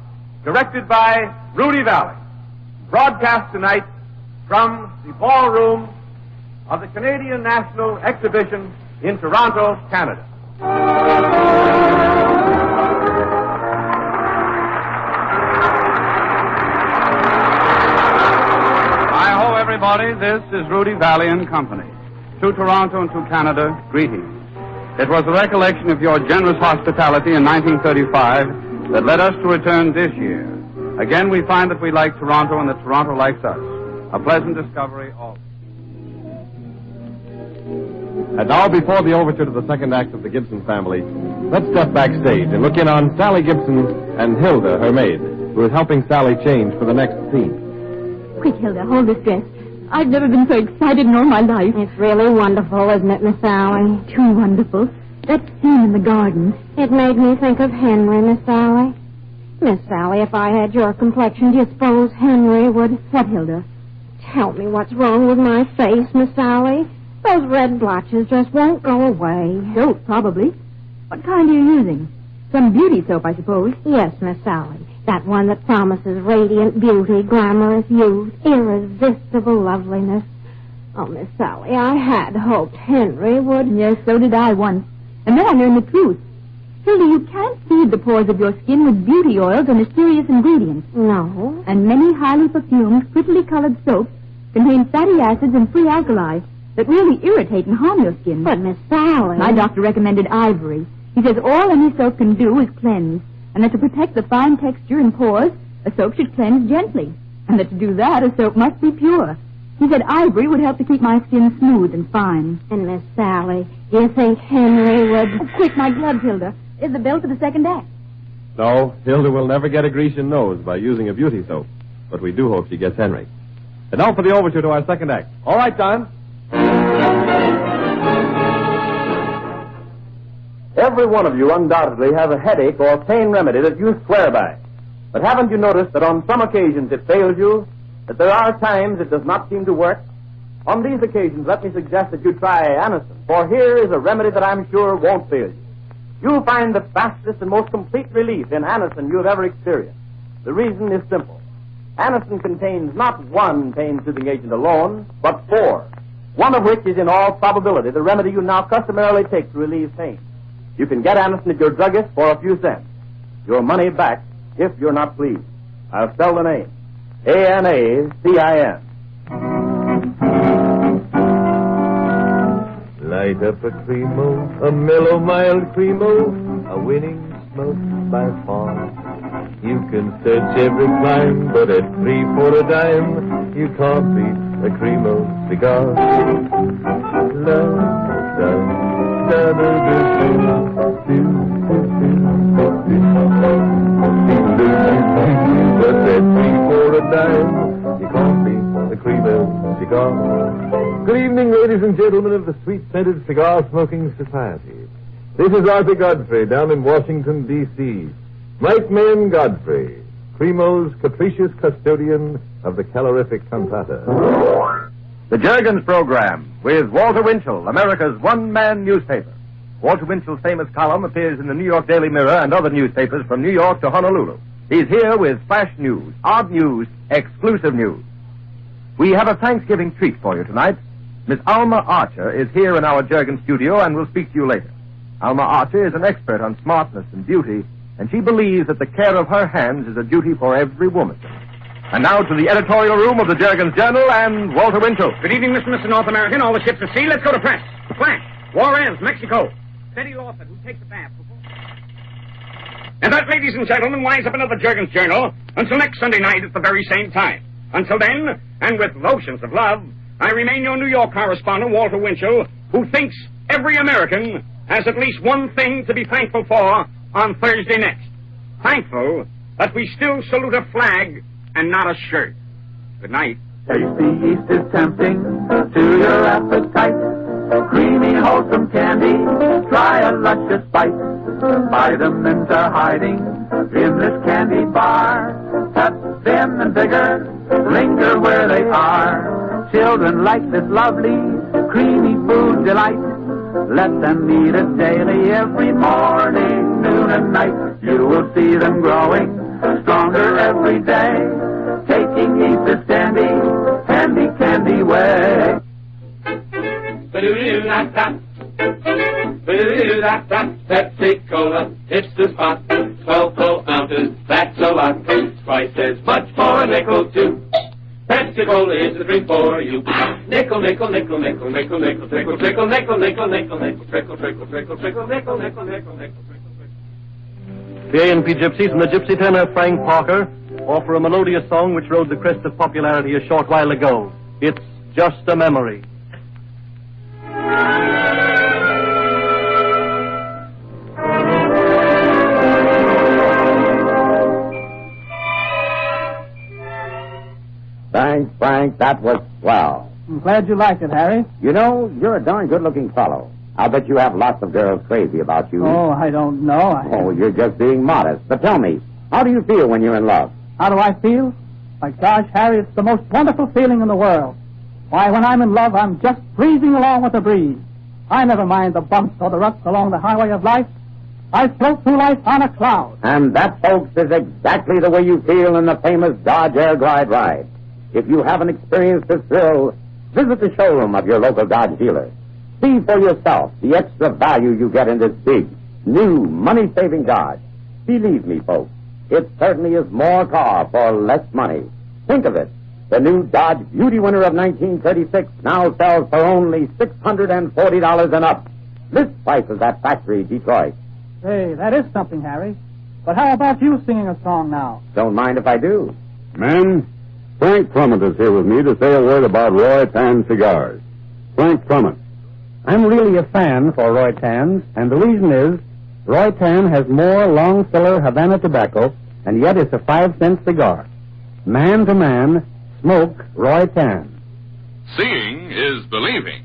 directed by Rudy Valley. Broadcast tonight from the ballroom of the Canadian National Exhibition in Toronto, Canada. Hi-ho, everybody. This is Rudy Valley and Company. To Toronto and to Canada, greetings. It was the recollection of your generous hospitality in 1935 that led us to return this year. Again, we find that we like Toronto and that Toronto likes us. A pleasant discovery also. And now, before the overture to the second act of the Gibson family, let's step backstage and look in on Sally Gibson and Hilda, her maid, who is helping Sally change for the next scene. Quick, Hilda, hold this dress. I've never been so excited in all my life. It's really wonderful, isn't it, Miss Sally? Too wonderful. That scene in the garden. It made me think of Henry, Miss Sally. Miss Sally, if I had your complexion, do you suppose Henry would... What, Hilda? Tell me what's wrong with my face, Miss Sally. Those red blotches just won't go away. Soap, probably. What kind are you using? Some beauty soap, I suppose. Yes, Miss Sally. That one that promises radiant beauty, glamorous youth, irresistible loveliness. Oh, Miss Sally, I had hoped Henry would... Yes, so did I once. And then I learned the truth. Hilda, you can't feed the pores of your skin with beauty oils or mysterious ingredients. No. And many highly perfumed, prettily colored soaps contain fatty acids and free alkali that really irritate and harm your skin. But, Miss Sally... My doctor recommended Ivory. He says all any soap can do is cleanse, and that to protect the fine texture and pores, a soap should cleanse gently, and that to do that, a soap must be pure. He said Ivory would help to keep my skin smooth and fine. And, Miss Sally, do you think Henry would... Oh, quick, my gloves, Hilda. Is the bill for the second act? No, Hilda will never get a Grecian nose by using a beauty soap, but we do hope she gets Henry. And now for the overture to our second act. All right, Don. Every one of you undoubtedly has a headache or pain remedy that you swear by. But haven't you noticed that on some occasions it fails you? That there are times it does not seem to work? On these occasions, let me suggest that you try Anacin, for here is a remedy that I'm sure won't fail you. You'll find the fastest and most complete relief in Anacin you have ever experienced. The reason is simple. Anacin contains not one pain-soothing agent alone, but 4, one of which is in all probability the remedy you now customarily take to relieve pain. You can get Anacin at your druggist for a few cents. Your money back if you're not pleased. I'll spell the name. Anacin. Light up a Cremo, a mellow, mild Cremo, a winning smoke by far. You can search every clime, but at 3 for a dime, you can't beat a Cremo cigar. But at 3 for a dime, you can't beat a Cremo cigar. Good evening, ladies and gentlemen of the sweet-scented cigar-smoking society. This is Arthur Godfrey down in Washington, D.C. Mike Mayen Godfrey, Cremo's capricious custodian of the calorific cantata. The Juergens Program with Walter Winchell, America's one-man newspaper. Walter Winchell's famous column appears in the New York Daily Mirror and other newspapers from New York to Honolulu. He's here with flash news, odd news, exclusive news. We have a Thanksgiving treat for you tonight. Miss Alma Archer is here in our Juergens studio and will speak to you later. Alma Archer is an expert on smartness and beauty, and she believes that the care of her hands is a duty for every woman. And now to the editorial room of the Juergens Journal and Walter Winchell. Good evening, Mr. North American. All the ships at sea. Let's go to press. Flash. War ends. Mexico. Steady Lawson, who takes the bath before... And that, ladies and gentlemen, winds up another Juergens Journal. Until next Sunday night at the very same time. Until then, and with lotions of love, I remain your New York correspondent, Walter Winchell, who thinks every American has at least one thing to be thankful for on Thursday next. Thankful that we still salute a flag and not a shirt. Good night. Tasty yeast is tempting to your appetite. Creamy, wholesome candy, try a luscious bite. Vitamins are hiding in this candy bar. Touch, vim, and vigor linger where they are. Children like this lovely, creamy food delight. Let them eat it daily, every morning, noon, and night. You will see them growing stronger every day. Taking yeast is candy, handy, candy way. Pepsi-Cola, it's the spot. 12 full ounces, that's a lot. Twice as much for a nickel, too. Pepsi-Cola is the drink for you. Nickel, nickel, nickel, nickel, nickel, nickel, trickle, trickle, nickel, nickel, nickel, nickel, trickle, trickle, trickle, trickle, nickel, nickel, nickel, nickel, trickle. The A&P Gypsies and the gypsy tenor Frank Parker offer a melodious song which rode the crest of popularity a short while ago. It's Just a Memory. Thanks, Frank. That was swell. I'm glad you liked it, Harry. You know, you're a darn good-looking fellow. I'll bet you have lots of girls crazy about you. Oh, I don't know. Oh, you're just being modest. But tell me, how do you feel when you're in love? How do I feel? My gosh, Harry, it's the most wonderful feeling in the world. Why, when I'm in love, I'm just breezing along with the breeze. I never mind the bumps or the ruts along the highway of life. I float through life on a cloud. And that, folks, is exactly the way you feel in the famous Dodge Air Glide ride. If you haven't experienced this thrill, visit the showroom of your local Dodge dealer. See for yourself the extra value you get in this big, new, money-saving Dodge. Believe me, folks, it certainly is more car for less money. Think of it. The new Dodge Beauty winner of 1936 now sells for only $640 and up. List prices at Factory Detroit. Hey, that is something, Harry. But how about you singing a song now? Don't mind if I do. Men, Frank Trummett is here with me to say a word about Roy Tan cigars. Frank Trummett. I'm really a fan for Roy Tans, and the reason is Roy Tan has more long-filler Havana tobacco, and yet it's a 5-cent cigar. Man to man, smoke Roy Tan. Seeing is believing.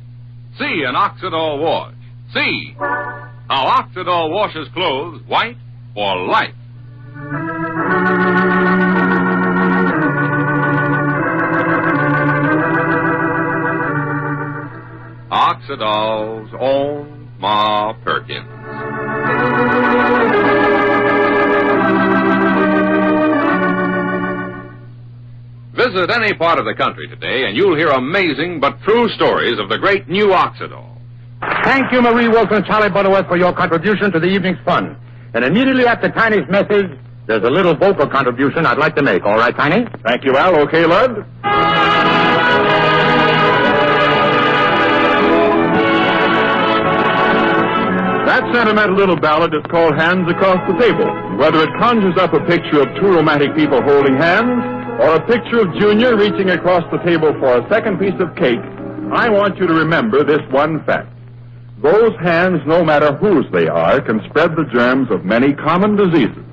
See an Oxidol wash. See how Oxidol washes clothes white for life. Oxidol's own Ma Perkins. Visit any part of the country today, and you'll hear amazing but true stories of the great new Oxidol. Thank you, Marie Wilson and Charlie Butterworth, for your contribution to the evening's fun. And immediately after Tiny's message, there's a little vocal contribution I'd like to make. All right, Tiny? Thank you, Al. Okay, Lud? That sentimental little ballad is called Hands Across the Table. Whether it conjures up a picture of two romantic people holding hands, or a picture of Junior reaching across the table for a second piece of cake, I want you to remember this one fact. Those hands, no matter whose they are, can spread the germs of many common diseases.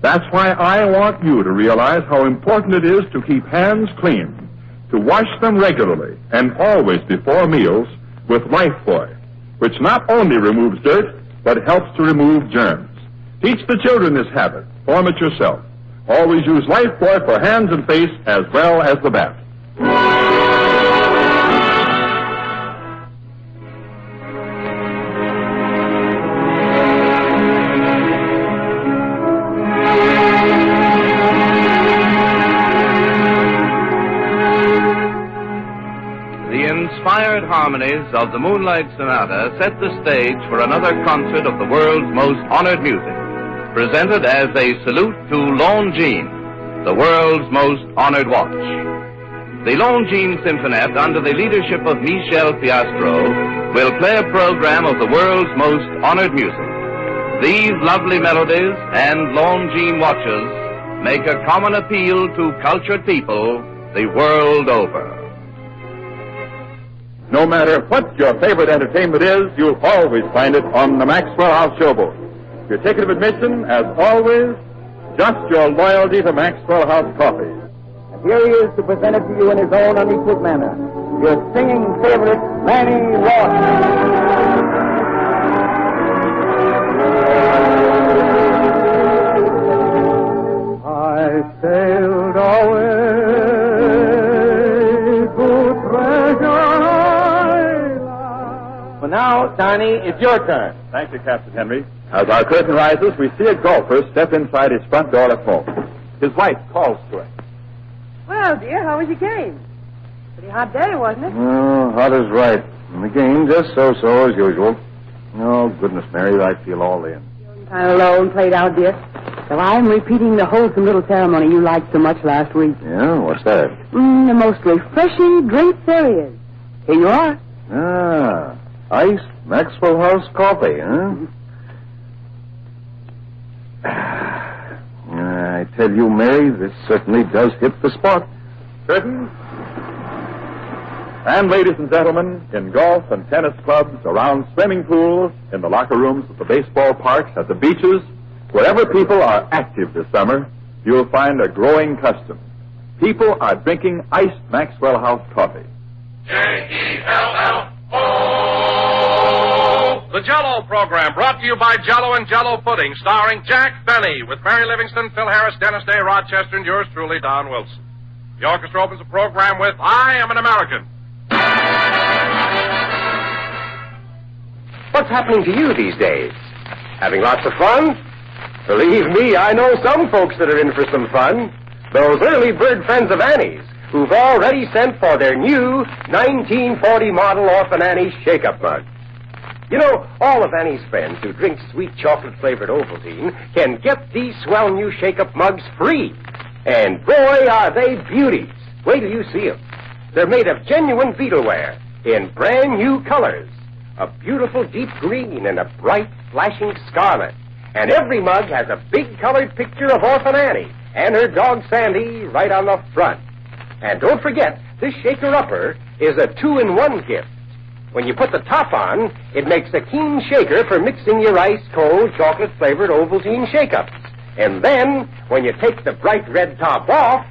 That's why I want you to realize how important it is to keep hands clean, to wash them regularly, and always before meals with Lifebuoy, which not only removes dirt, but helps to remove germs. Teach the children this habit. Form it yourself. Always use Lifebuoy for hands and face as well as the bath. The inspired harmonies of the Moonlight Sonata set the stage for another concert of the world's most honored music, presented as a salute to Longines, the world's most honored watch. The Longines Symphonette, under the leadership of Michel Piastro, will play a program of the world's most honored music. These lovely melodies and Longines watches make a common appeal to cultured people the world over. No matter what your favorite entertainment is, you'll always find it on the Maxwell House Showboat. Your ticket of admission, as always, just your loyalty to Maxwell House Coffee. And here he is to present it to you in his own unequaled manner. Your singing favorite, Lanny Ross. I sailed away to Treasure Island. Well, now, Tiny, it's your turn. Thank you, Captain Henry. As our curtain rises, we see a golfer step inside his front door at home. His wife calls to him. Well, dear, how was your game? Pretty hot day, wasn't it? Oh, hot is right. And the game just so-so as usual. Oh, goodness, Mary, I feel all in. Kind of low and played out, dear. So I'm repeating the wholesome little ceremony you liked so much last week. Yeah, what's that? The most refreshing drink there is. Here you are. Ah, iced Maxwell House coffee, huh? I tell you, Mary, this certainly does hit the spot. Curtain. And ladies and gentlemen, in golf and tennis clubs, around swimming pools, in the locker rooms at the baseball parks, at the beaches, wherever people are active this summer, you'll find a growing custom. People are drinking iced Maxwell House coffee. J-E-L-L-O. The Jell-O program brought to you by Jell-O and Jell-O Pudding, starring Jack Benny, with Mary Livingston, Phil Harris, Dennis Day, Rochester, and yours truly, Don Wilson. The orchestra opens the program with I Am an American. What's happening to you these days? Having lots of fun? Believe me, I know some folks that are in for some fun. Those early bird friends of Annie's, who've already sent for their new 1940 model Orphan Annie's Shake-Up mug. You know, all of Annie's friends who drink sweet chocolate-flavored Ovaltine can get these swell new Shake-Up mugs free. And boy, are they beauties. Wait till you see them. They're made of genuine beetleware in brand new colors. A beautiful deep green and a bright flashing scarlet. And every mug has a big colored picture of Orphan Annie and her dog Sandy right on the front. And don't forget, this shaker-upper is a 2-in-1 gift. When you put the top on, it makes a keen shaker for mixing your ice-cold chocolate-flavored Ovaltine shake-ups. And then, when you take the bright red top off,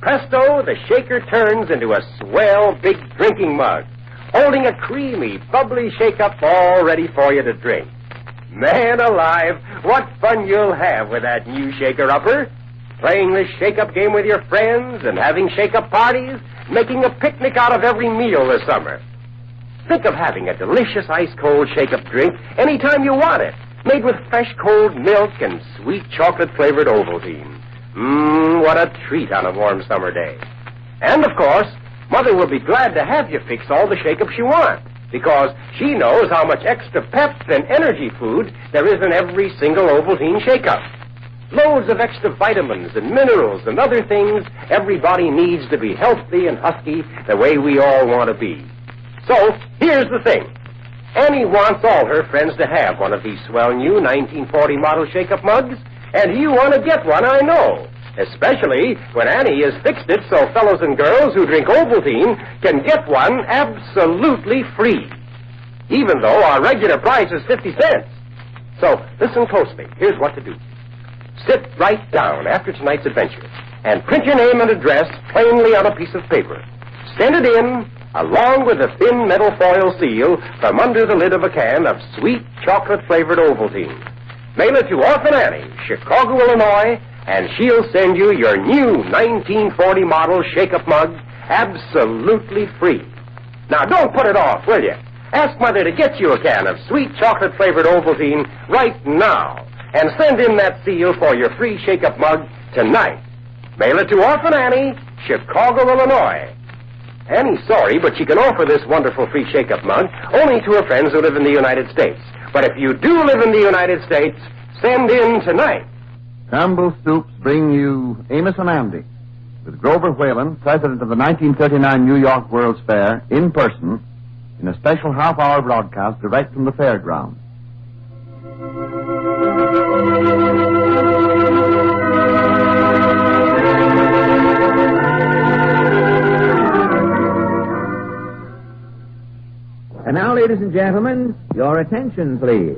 presto, the shaker turns into a swell big drinking mug, holding a creamy, bubbly shake-up all ready for you to drink. Man alive, what fun you'll have with that new shaker-upper. Playing this shake-up game with your friends and having shake-up parties, making a picnic out of every meal this summer. Think of having a delicious ice-cold shake-up drink anytime you want it, made with fresh cold milk and sweet chocolate-flavored Ovaltine. What a treat on a warm summer day. And, of course, Mother will be glad to have you fix all the shake-ups you want, because she knows how much extra pep and energy food there is in every single Ovaltine shake-up. Loads of extra vitamins and minerals and other things everybody needs to be healthy and husky the way we all want to be. So, here's the thing. Annie wants all her friends to have one of these swell new 1940 model shake-up mugs, and you want to get one, I know. Especially when Annie has fixed it so fellows and girls who drink Ovaltine can get one absolutely free, even though our regular price is 50 cents. So, listen closely. Here's what to do. Sit right down after tonight's adventure and print your name and address plainly on a piece of paper. Send it in, along with a thin metal foil seal, from under the lid of a can of sweet chocolate-flavored Ovaltine. Mail it to Orphan Annie, Chicago, Illinois, and she'll send you your new 1940 model shake-up mug absolutely free. Now, don't put it off, will you? Ask Mother to get you a can of sweet chocolate-flavored Ovaltine right now, and send in that seal for your free shake-up mug tonight. Mail it to Orphan Annie, Chicago, Illinois. Annie's sorry, but she can offer this wonderful free shake-up mug only to her friends who live in the United States. But if you do live in the United States, send in tonight. Campbell Stoops bring you Amos and Andy, with Grover Whalen, president of the 1939 New York World's Fair, in person, in a special half-hour broadcast direct from the fairground. ladies and gentlemen, your attention, please.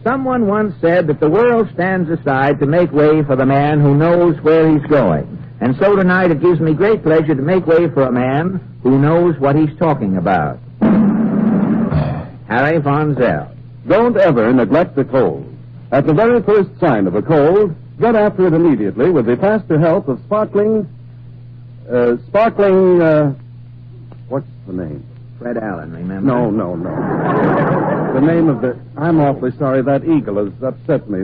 Someone once said that the world stands aside to make way for the man who knows where he's going. And so tonight it gives me great pleasure to make way for a man who knows what he's talking about. Harry Von Zell. Don't ever neglect the cold. At the very first sign of a cold, get after it immediately with the faster help of sparkling, what's the name? Fred Allen, remember? No. The name of I'm awfully sorry, that eagle has upset me.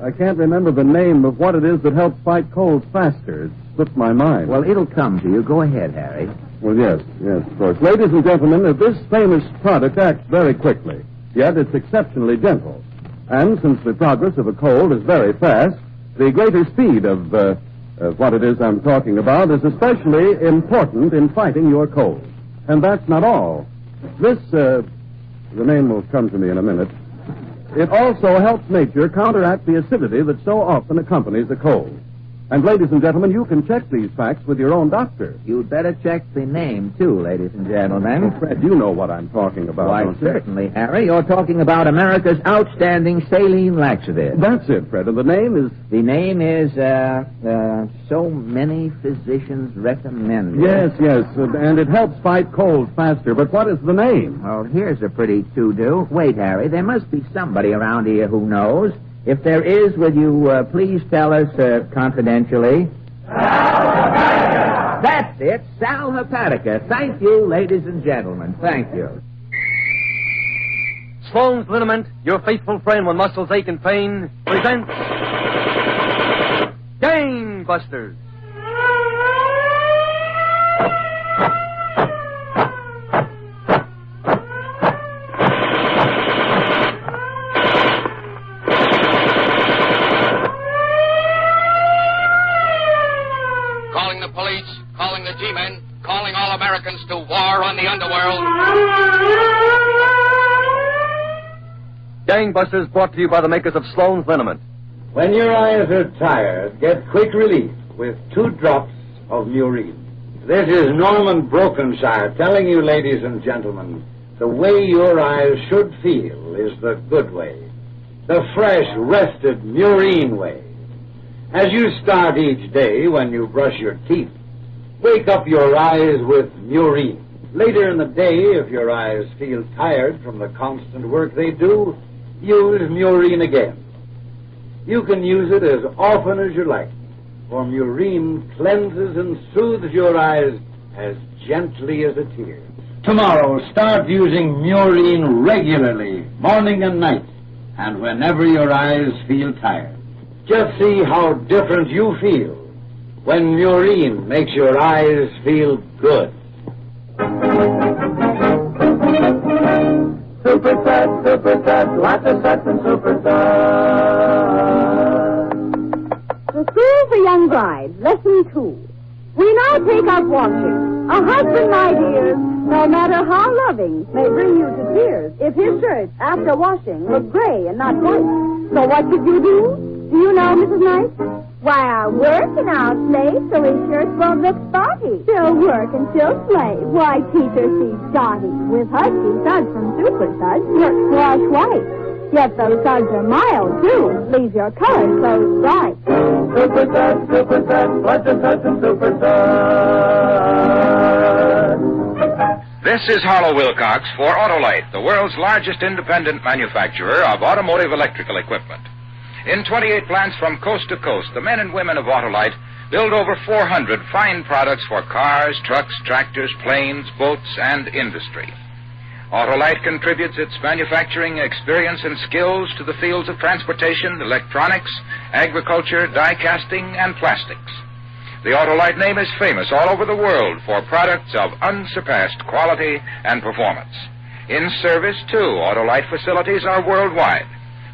I can't remember the name of what it is that helps fight colds faster. It slipped my mind. Well, it'll come to you. Go ahead, Harry. Well, yes, of course. Ladies and gentlemen, this famous product acts very quickly, yet it's exceptionally gentle. And since the progress of a cold is very fast, the greater speed of what it is I'm talking about is especially important in fighting your cold. And that's not all. This, the name will come to me in a minute. It also helps nature counteract the acidity that so often accompanies a cold. And, ladies and gentlemen, you can check these facts with your own doctor. You'd better check the name, too, ladies and gentlemen. Oh, Fred, you know what I'm talking about, Why, don't you? certainly, Harry. You're talking about America's outstanding saline laxative. That's it, Fred. And the name is... The name is, so many physicians recommend it. Yes, and it helps fight colds faster. But what is the name? Well, here's a pretty to-do. Wait, Harry, there must be somebody around here who knows. If there is, will you please tell us confidentially? Sal Hepatica! That's it, Sal Hepatica. Thank you, ladies and gentlemen. Thank you. Sloan's Liniment, your faithful friend when muscles ache and pain, presents Gangbusters. Calling the police, calling the G-men, calling all Americans to war on the underworld. Gangbusters brought to you by the makers of Sloan's Liniment. When your eyes are tired, get quick relief with 2 drops of Murine. This is Norman Brokenshire telling you, ladies and gentlemen, the way your eyes should feel is the good way. The fresh, rested Murine way. As you start each day when you brush your teeth, wake up your eyes with Murine. Later in the day, if your eyes feel tired from the constant work they do, use Murine again. You can use it as often as you like, for Murine cleanses and soothes your eyes as gently as a tear. Tomorrow, start using Murine regularly, morning and night, and whenever your eyes feel tired. Just see how different you feel when Murine makes your eyes feel good. Super set, lots of sets and super The School for Young Brides, Lesson 2. We now take up washing. A husband, my dears, no matter how loving, may bring you to tears if his shirts, after washing, look gray and not white. So what should you do? Do you know, Mrs. Knight? Why, work and I'll slave so his shirts won't look spotty. Still work and still slave. Why, teacher sees Dottie. With Husky Suds from Super Suds, work wash white. Yet those suds are mild, too. Leave your color so bright. Super set, lots of sets and super sets. This is Harlow Wilcox for Autolite, the world's largest independent manufacturer of automotive electrical equipment. In 28 plants from coast to coast, the men and women of Autolite build over 400 fine products for cars, trucks, tractors, planes, boats, and industry. Autolite contributes its manufacturing experience and skills to the fields of transportation, electronics, agriculture, die casting, and plastics. The Autolite name is famous all over the world for products of unsurpassed quality and performance. In service, too, Autolite facilities are worldwide.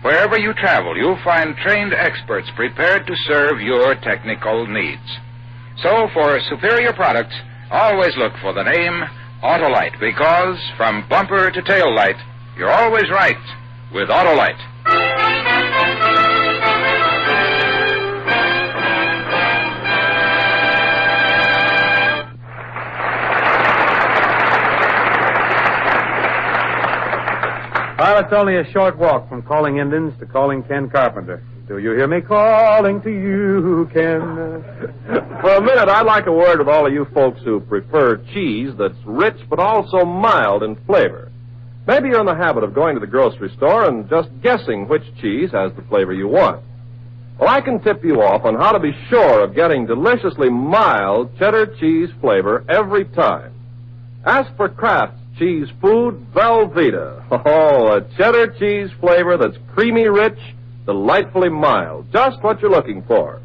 Wherever you travel, you'll find trained experts prepared to serve your technical needs. So, for superior products, always look for the name Autolite, because from bumper to tail light, you're always right with Autolite. Well, it's only a short walk from calling Indians to calling Ken Carpenter. Do you hear me calling to you, Ken? For a minute, I'd like a word with all of you folks who prefer cheese that's rich but also mild in flavor. Maybe you're in the habit of going to the grocery store and just guessing which cheese has the flavor you want. Well, I can tip you off on how to be sure of getting deliciously mild cheddar cheese flavor every time. Ask for Kraft's cheese food Velveeta. Oh, a cheddar cheese flavor that's creamy rich, delightfully mild. Just what you're looking for.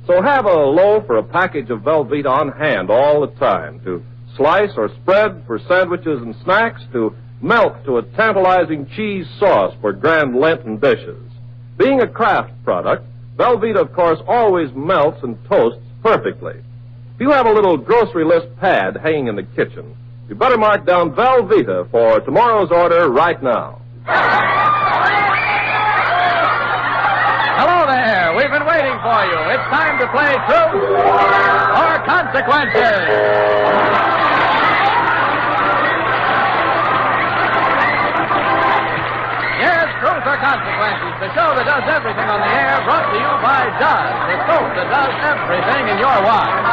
So have a loaf or a package of Velveeta on hand all the time to slice or spread for sandwiches and snacks, to melt to a tantalizing cheese sauce for grand Lenten dishes. Being a Kraft product, Velveeta, of course, always melts and toasts perfectly. If you have a little grocery list pad hanging in the kitchen, you better mark down Velveeta for tomorrow's order right now. Hello there. We've been waiting for you. It's time to play Truth or Consequences. Yes, Truth or Consequences, the show that does everything on the air, brought to you by Duz, the soap that does everything in your wash.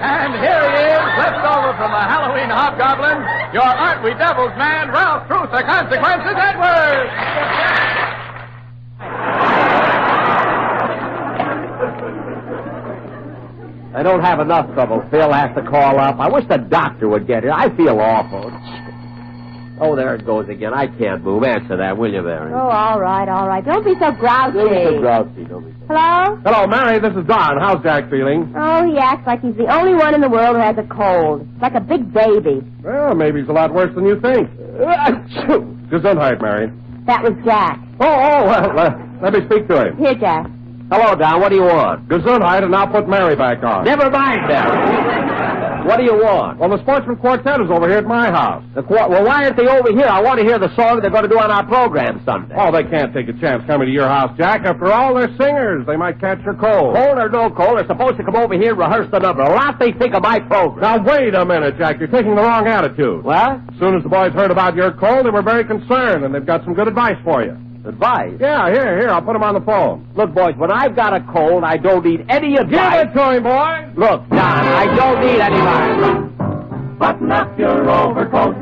And here he is, left over from the Halloween Hobgoblin, your Aren't We Devils man, Ralph Truth or Consequences Edwards. I don't have enough trouble. Phil has to call up. I wish the doctor would get here. I feel awful. Oh, there it goes again. I can't move. Answer that, will you, Mary? Oh, all right, all right. Don't be so grouchy. Don't be so grouchy. Hello? Hello, Mary. This is Don. How's Jack feeling? Oh, he acts like he's the only one in the world who has a cold. It's like a big baby. Well, maybe he's a lot worse than you think. Gesundheit, Mary. That was Jack. Well, let me speak to him. Here, Jack. Hello, Don. What do you want? Gesundheit, and I'll put Mary back on. Never mind, Mary. What do you want? Well, the Sportsman Quartet is over here at my house. Well, why aren't they over here? I want to hear the song they're going to do on our program Sunday. Oh, they can't take a chance coming to your house, Jack. After all, they're singers. They might catch your cold. Cold or no cold, they're supposed to come over here and rehearse the number. A lot they think of my program. Now, wait a minute, Jack. You're taking the wrong attitude. What? As soon as the boys heard about your cold, they were very concerned, and they've got some good advice for you. Advice? Yeah, here. I'll put them on the phone. Look, boys, when I've got a cold, I don't need any advice. Give it to him, boy. Look, Don, I don't need any advice. Button up your overcoat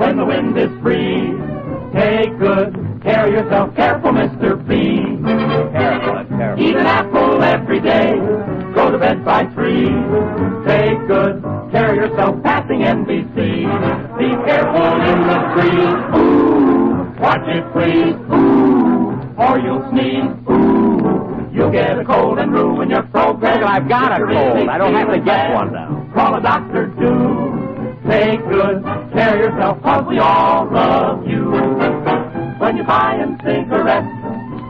when the wind is free. Take good care of yourself. Careful, Mr. B. Careful. Eat an apple every day. Go to bed by 3. Take good care of yourself. Passing NBC. Be careful in the trees. Ooh, watch it please. Ooh, or you'll sneeze. Ooh, you'll get a cold and ruin your program. Look, I've got a cold. I don't have to get one now. Call a doctor, do. Take good care of yourself, 'cause we all love you. When you're buying cigarettes,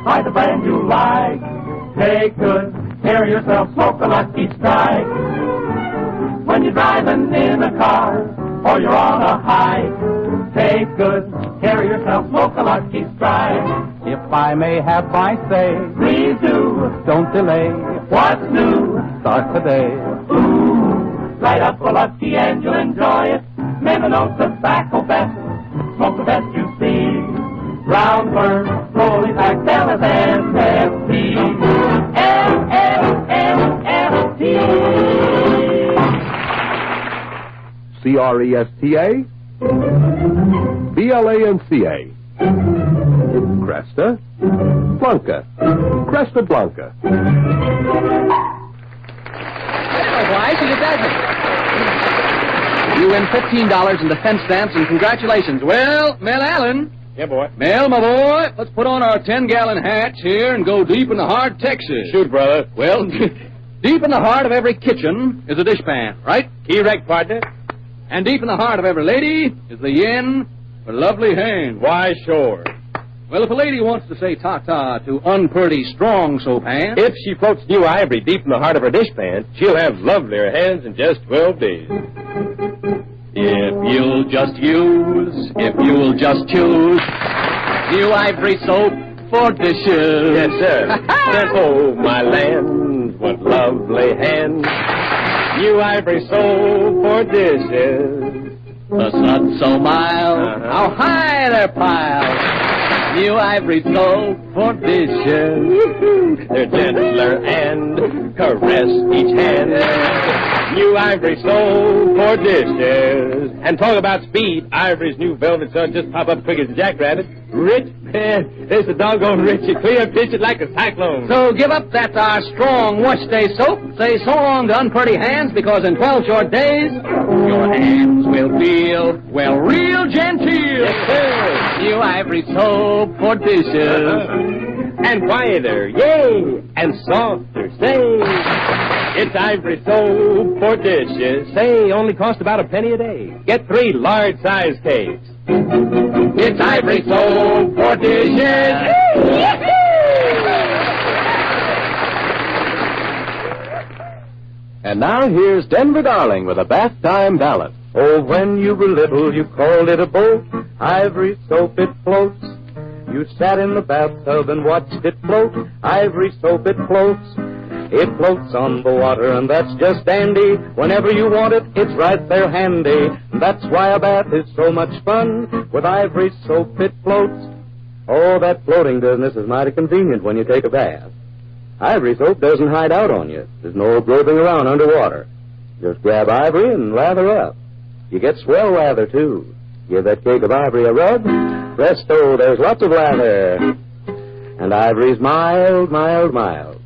buy the brand you like. Take good care of yourself, smoke a Lucky Strike. When you're driving in a car, or you're on a hike, take good care of yourself, smoke a Lucky Strike. If I may have my say, Please do. don't delay. What's new? Start today. Light up a Lucky and you'll enjoy it. Remember no tobacco best. Smoke the best you see. Round worm, slowly back, Dallas and FP. LLLFT. CRESTA? BLANCA. Cresta Blanca. Cresta Blanca. Why is it doesn't? You win $15 in defense stamps and congratulations. Well, Mel Allen. Yeah, boy. Mel, my boy, let's put on our 10-gallon hats here and go deep in the heart of Texas. Shoot, brother. Well, deep in the heart of every kitchen is a dishpan, right? Correct, partner. And deep in the heart of every lady is the yen for lovely hands. Why, sure. Well, if a lady wants to say ta-ta to unpurty, strong soap hands... If she floats new ivory deep in the heart of her dishpan, she'll have lovelier hands in just 12 days. If you'll just choose new ivory soap for dishes. Yes, sir. Then, oh, my land, what lovely hands. New ivory soap for dishes. The sun's so mild, how high they're piled. New ivory soap for dishes. They're gentler and caress each hand. New ivory soap for dishes. And talk about speed. Ivory's new velvet sun just pop up quick as a jackrabbit. Rich, man, there's a doggone rich. You clear pitch it like a cyclone. So give up that strong wash day soap. Say so long to unpretty hands, because in 12 short days, your hands will feel, well, real genteel. Yes, sir. New ivory soap for dishes. And quieter, yay, and softer, say. It's ivory soap for dishes. Say, only cost about a penny a day. Get 3 large-sized cakes. It's ivory soap for dishes. And now here's Denver Darling with a bath time ballad. Oh, when you were little, you called it a boat. Ivory soap, it floats. You sat in the bathtub and watched it float. Ivory soap, it floats. It floats on the water, and that's just dandy. Whenever you want it, it's right there handy. That's why a bath is so much fun. With ivory soap, it floats. Oh, that floating business is mighty convenient when you take a bath. Ivory soap doesn't hide out on you. There's no groping around underwater. Just grab ivory and lather up. You get swell lather, too. Give that cake of ivory a rub. Presto, there's lots of lather. And ivory's mild, mild, mild.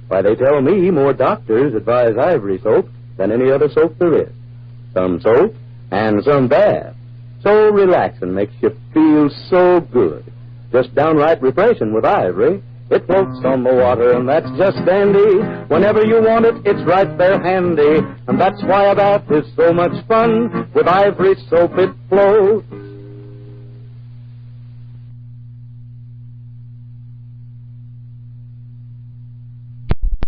Why, they tell me more doctors advise ivory soap than any other soap there is. Some soap and some bath. So relaxing, makes you feel so good. Just downright refreshing with ivory. It floats on the water, and that's just dandy. Whenever you want it, it's right there handy. And that's why a bath is so much fun. With ivory soap, it floats.